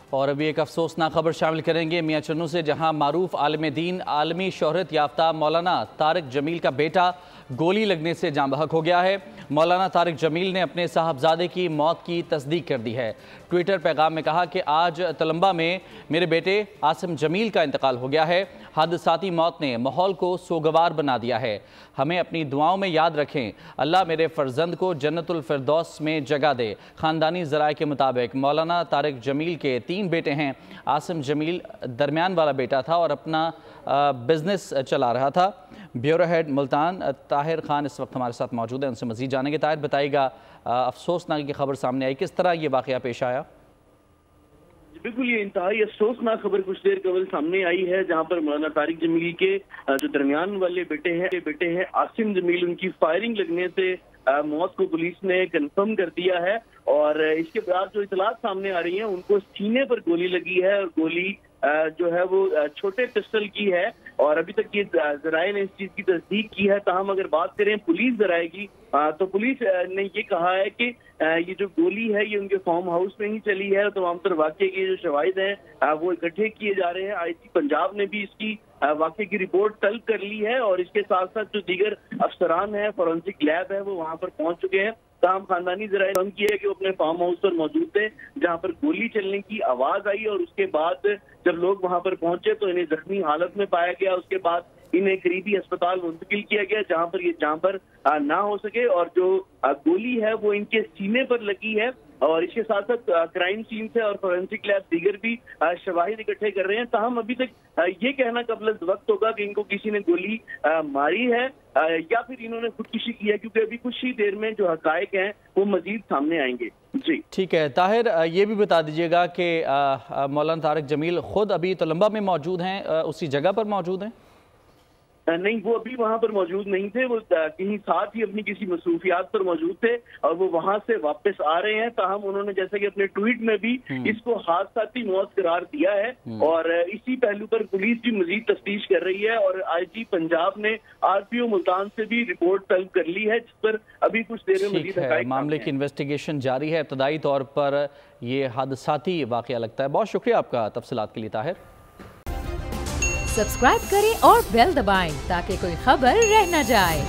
اور ابھی ایک افسوسناک خبر شامل کریں گے میاں چنو سے، جہاں معروف عالم دین، عالمی شہرت یافتہ مولانا طارق جمیل کا بیٹا گولی لگنے سے جاں بحق ہو گیا ہے۔ مولانا طارق جمیل نے اپنے صاحبزادے کی موت کی تصدیق کر دی ہے۔ ٹویٹر پیغام میں کہا کہ آج تلمبہ میں میرے بیٹے عاصم جمیل کا انتقال ہو گیا ہے۔ حادثاتی موت نے ماحول کو سوگوار بنا دیا ہے۔ ہمیں اپنی دعاؤں میں یاد رکھیں۔ اللہ میرے فرزند کو جنت الفردوس میں جگہ دے۔ خاندانی ذرائع کے مطابق مولانا طارق جمیل کے 3 بیٹے ہیں۔ عاصم جمیل درمیان والا بیٹا تھا اور اپنا بزنس چلا رہا تھا۔ بیورو ہیڈ ملتان طاہر خان اس وقت ہمارے ساتھ موجود ہیں، ان سے مزید جانیں گے۔ طاہر بتائے گا، افسوسناک خبر سامنے آئی، کس طرح یہ واقعہ پیش آیا؟ بالکل، یہ انتہائی افسوسناک خبر کچھ دیر قبل سامنے آئی ہے، جہاں پر مولانا طارق جمیل کے جو درمیان والے بیٹے ہیں عاصم جمیل، ان کی فائرنگ لگنے سے موت کو پولیس نے کنفرم کر دیا ہے۔ اور اس کے بعد جو اطلاعات سامنے آ رہی ہیں، ان کو سینے پر گولی لگی ہے، اور گولی جو ہے وہ چھوٹے پسٹل کی ہے، اور ابھی تک یہ ذرائع نے اس چیز کی تصدیق کی ہے۔ تاہم اگر بات کریں پولیس ذرائع کی، تو پولیس نے یہ کہا ہے کہ یہ جو گولی ہے یہ ان کے فارم ہاؤس میں ہی چلی ہے۔ تمام تر واقعے کے جو شواہد ہیں وہ اکٹھے کیے جا رہے ہیں۔ آئی جی پنجاب نے بھی اس کی واقعے کی رپورٹ طلب کر لی ہے، اور اس کے ساتھ ساتھ جو دیگر افسران ہیں، فورینسک لیب ہے، وہ وہاں پر پہنچ چکے ہیں۔ تاہم خاندانی ذرائع نے کیا ہے کہ وہ اپنے فارم ہاؤس پر موجود تھے، جہاں پر گولی چلنے کی آواز آئی، اور اس کے بعد جب لوگ وہاں پر پہنچے تو انہیں زخمی حالت میں پایا گیا۔ اس کے بعد انہیں قریبی اسپتال منتقل کیا گیا، جہاں پر یہ جان پر نہ ہو سکے، اور جو گولی ہے وہ ان کے سینے پر لگی ہے۔ اور اس کے ساتھ ساتھ کرائم سین سے اور فورینسک لیب دیگر بھی شواہد اکٹھے کر رہے ہیں۔ تاہم ابھی تک یہ کہنا قبل از وقت ہوگا کہ ان کو کسی نے گولی ماری ہے یا پھر انہوں نے خودکشی کی ہے، کیونکہ ابھی کچھ ہی دیر میں جو حقائق ہیں وہ مزید سامنے آئیں گے۔ جی ٹھیک ہے طاہر، یہ بھی بتا دیجیے گا کہ مولانا طارق جمیل خود ابھی تلمبہ میں موجود ہیں، اسی جگہ پر موجود ہیں؟ نہیں، وہ ابھی وہاں پر موجود نہیں تھے، وہ کہیں ساتھ ہی اپنی کسی مصروفیات پر موجود تھے، اور وہ وہاں سے واپس آ رہے ہیں۔ تاہم انہوں نے جیسے کہ اپنے ٹویٹ میں بھی اس کو حادثاتی موت قرار دیا ہے، اور اسی پہلو پر پولیس بھی مزید تفتیش کر رہی ہے، اور آئی جی پنجاب نے RPO ملتان سے بھی رپورٹ طلب کر لی ہے، جس پر ابھی کچھ دیر میں مزید حقائق معاملے کی انویسٹیگیشن جاری ہے۔ ابتدائی طور پر یہ حادثاتی واقعہ لگتا ہے۔ بہت شکریہ آپ کا تفصیلات کے لیے طاہر۔ سبسکرائب کریں اور بیل دبائیں تاکہ کوئی خبر رہ نہ جائے۔